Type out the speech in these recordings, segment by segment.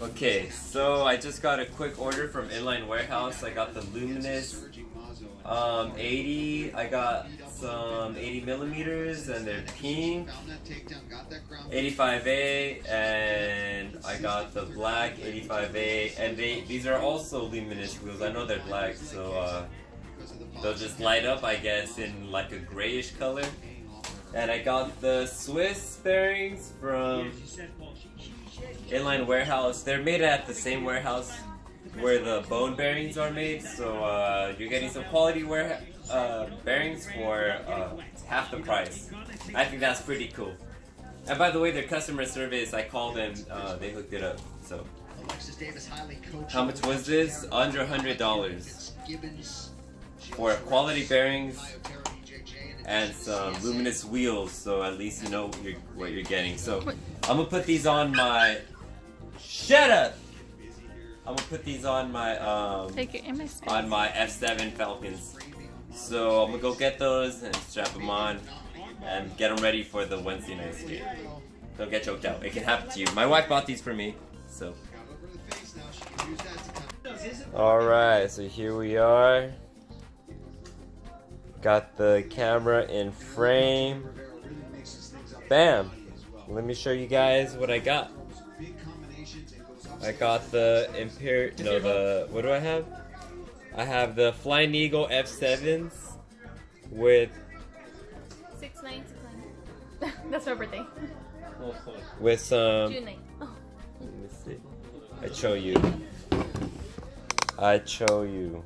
Okay, so I just got a quick order from Inline Warehouse. I got the Luminous 80. I got some 80 millimeters and they're pink 85A, and I got the black 85A, and these are also luminous wheels. I know they're black, so they'll just light up, I guess, in like a grayish color. And I got the Swiss bearings from Inline Warehouse. They're made at the same warehouse where the bone bearings are made, so you're getting some quality bearings for half the price. I think that's pretty cool. And by the way, their customer service, I called them, they hooked it up. So how much was this? Under $100 for quality bearings and some luminous wheels, so at least you know what you're getting. So I'm gonna put these on my shut up. I'm gonna put these on my F7 Falcons. So I'm gonna go get those and strap them on and get them ready for the Wednesday night skate. Don't get choked out. It can happen to you. My wife bought these for me, so. Alright, so here we are. Got the camera in frame. Bam! Let me show you guys what I got. I got the what do I have? I have the Flying Eagle F7s with 6/9. That's my birthday. With some June 9th. Oh. Let me see. I show you.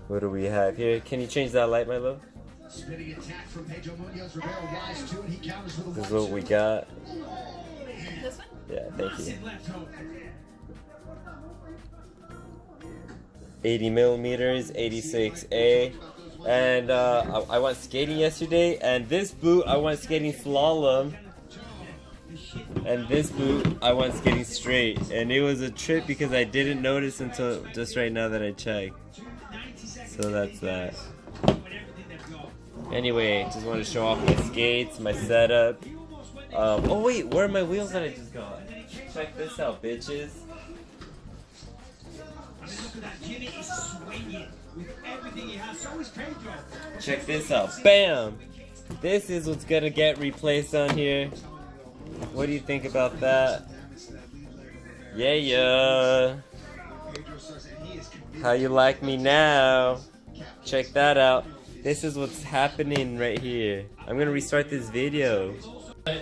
What do we have here? Can you change that light, my love? This is what we got. This one? Yeah, thank you. 80 millimeters, 86A. And I went skating yesterday, and this boot I went skating slalom, and this boot I went skating straight, and it was a trip because I didn't notice until just right now that I checked. So that's that. Anyway, just want to show off my skates, my setup. Oh wait, where are my wheels that I just got? Check this out, bitches. Check this out. Bam! This is what's gonna get replaced on here. What do you think about that? Yeah. How you like me now? Check that out. This is what's happening right here. I'm gonna restart this video.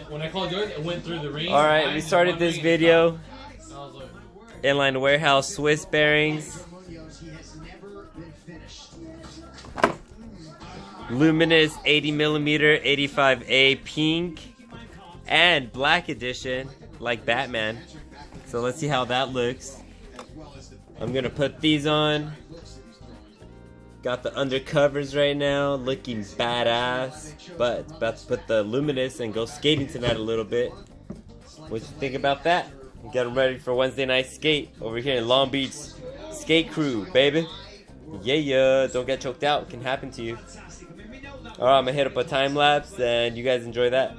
When I called yours, it went through the ring. Alright, restarted this video. Inline Warehouse Swiss bearings. Luminous 80 millimeter 85A pink and black edition like Batman. So let's see how that looks. I'm gonna put these on. Got the undercovers right now, looking badass. But about to put the Luminous and go skating tonight a little bit. What you think about that? Get them ready for Wednesday night skate over here in Long Beach. Skate crew, baby. Yeah. Don't get choked out. It can happen to you. Alright, I'm gonna hit up a time lapse and you guys enjoy that.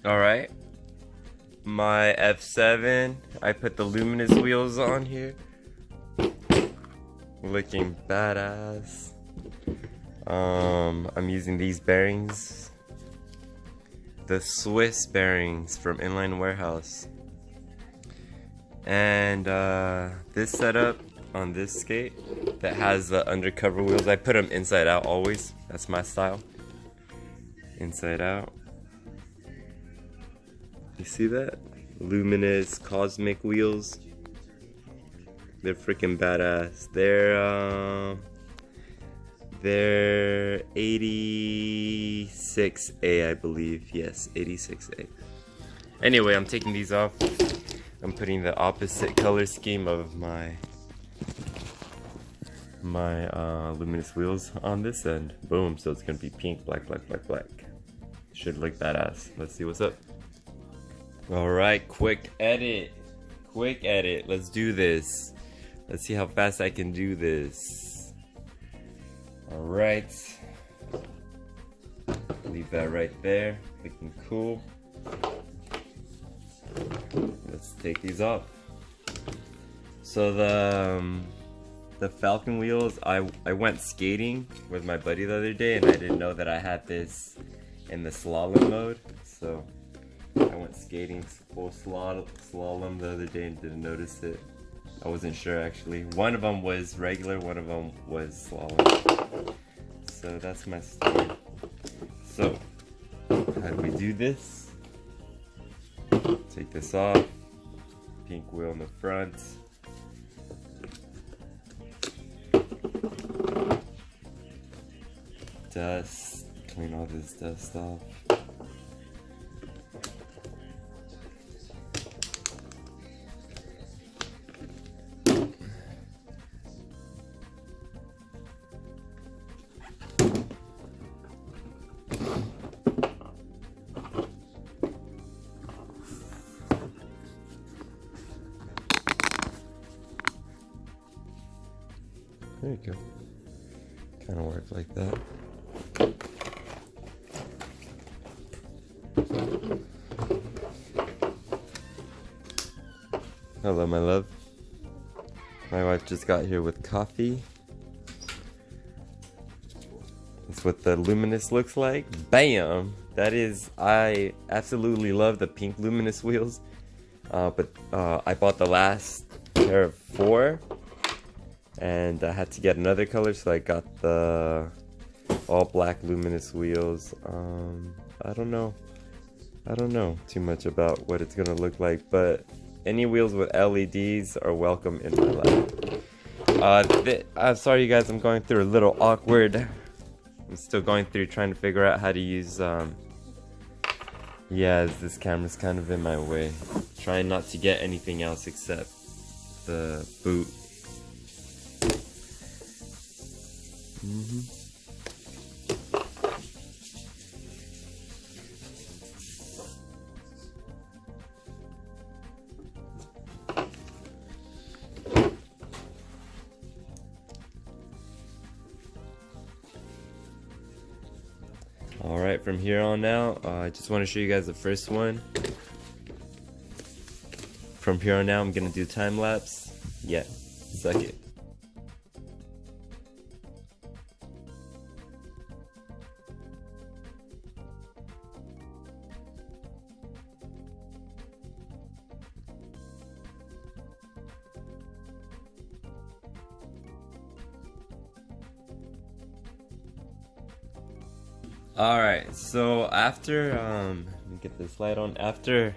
Alright. My F7. I put the Luminous wheels on here. Looking badass. I'm using these bearings. The Swiss bearings from Inline Warehouse. And this setup on this skate that has the undercover wheels. I put them inside out always. That's my style. Inside out. You see that? Luminous Cosmic wheels. They're freaking badass. They're 86A, I believe. Yes, 86A. Anyway, I'm taking these off. I'm putting the opposite color scheme of my Luminous wheels on this end. Boom, so it's gonna be pink, black, black, black, black. Should look badass. Let's see what's up. Alright, quick edit. Quick edit. Let's do this. Let's see how fast I can do this. Alright. Leave that right there. Looking cool. Let's take these off. So the Falcon wheels, I went skating with my buddy the other day and I didn't know that I had this in the slalom mode. So I went skating full slalom the other day and didn't notice it. I wasn't sure actually. One of them was regular, one of them was slalom. So that's my story. So, how do we do this? Take this off. Pink wheel in the front. Dust. Clean all this dust off. There you go. Kind of work like that. Hello, my love. My wife just got here with coffee. That's what the Luminous looks like. Bam! That is, I absolutely love the pink Luminous wheels. But I bought the last pair of 4. And I had to get another color, so I got the all black Luminous wheels. I don't know too much about what it's gonna look like, but any wheels with LEDs are welcome in my life. I'm sorry you guys, I'm going through a little awkward. I'm still going through trying to figure out how to use yeah, this camera's kind of in my way. Trying not to get anything else except the boot. Alright, from here on out, I just want to show you guys the first one. From here on out, I'm gonna do time lapse. Yeah, suck it. Alright, so after, let me get this light on. After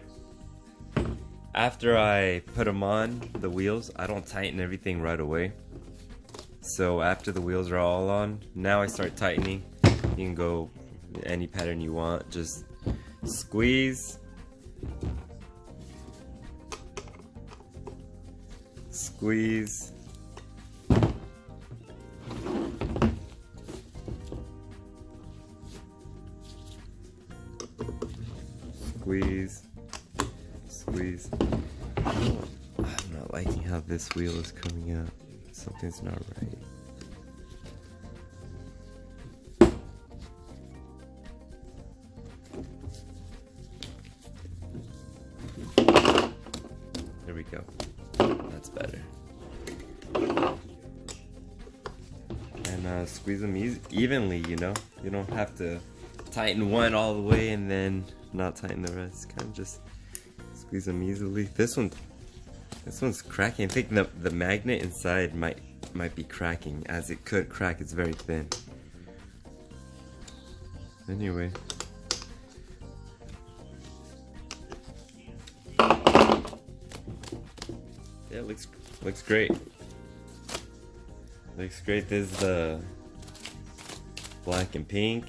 I put them on, the wheels, I don't tighten everything right away. So after the wheels are all on, now I start tightening. You can go any pattern you want, just squeeze. Squeeze. Squeeze, squeeze. I'm not liking how this wheel is coming out. Something's not right. we go. That's better. And squeeze them evenly, you know? You don't have to tighten one all the way and then not tighten the rest. Kind of just squeeze them easily. This one's cracking. I think the magnet inside might be cracking, as it could crack. It's very thin. Anyway. Yeah, it looks great. Looks great. This is the black and pink.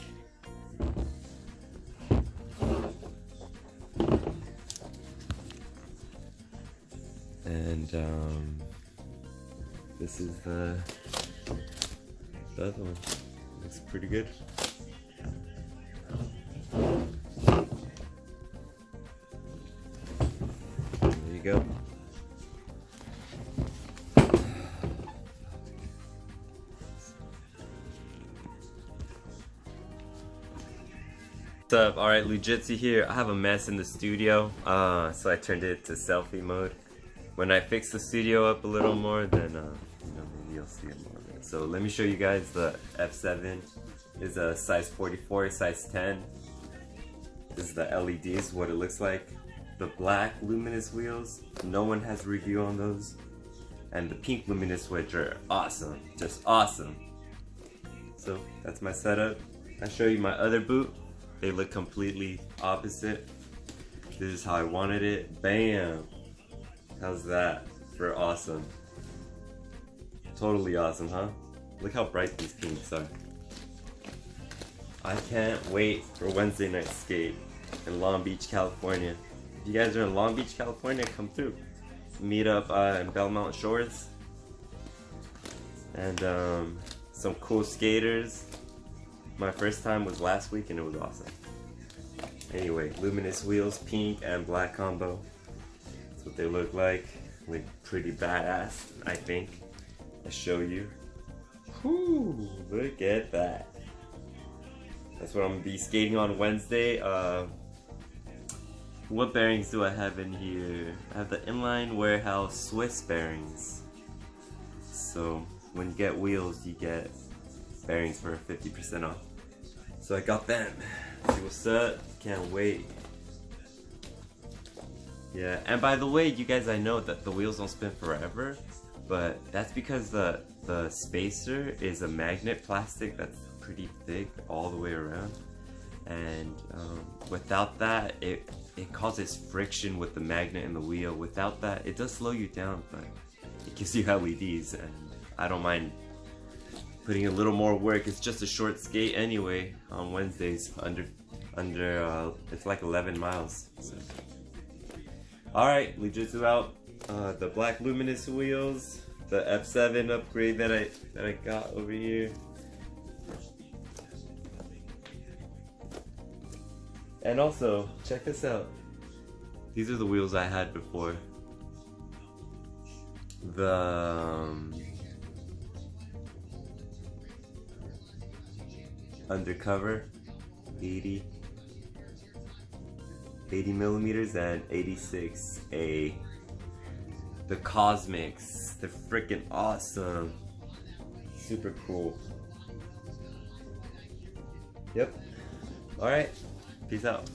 And this is the other one. Looks pretty good. There you go. What's up? Alright, Lujitsu here. I have a mess in the studio, so I turned it to selfie mode. When I fix the studio up a little more, then you know, maybe you'll see it more. So let me show you guys the F7 is a size 44, size 10. This is the LEDs, what it looks like. The black Luminous wheels, no one has a review on those. And the pink Luminous which are awesome, just awesome. So that's my setup. I'll show you my other boot. They look completely opposite. This is how I wanted it. Bam! How's that for awesome? Totally awesome, huh? Look how bright these pinks are. I can't wait for Wednesday night skate in Long Beach, California. If you guys are in Long Beach, California, come through. Meet up in Belmont Shores. And some cool skaters. My first time was last week and it was awesome. Anyway, Luminous wheels, pink and black combo. That's what they look like. Look pretty badass, I think. I'll show you. Whoo, look at that. That's what I'm gonna be skating on Wednesday. What bearings do I have in here? I have the Inline Warehouse Swiss bearings. So when you get wheels, you get bearings for 50% off. So I got them. See what's up? Can't wait. Yeah, and by the way, you guys, I know that the wheels don't spin forever, but that's because the spacer is a magnet plastic that's pretty thick all the way around. And without that, it causes friction with the magnet and the wheel. Without that, it does slow you down, but it gives you LEDs, and I don't mind putting a little more work. It's just a short skate anyway on Wednesdays, under it's like 11 miles. So. Alright, Lujitsu out. The black Luminous wheels, the F7 upgrade that I got over here. And also, check this out. These are the wheels I had before. The undercover 80 millimeters and 86A. The Cosmics, they're freaking awesome. Super cool. Yep. Alright, peace out.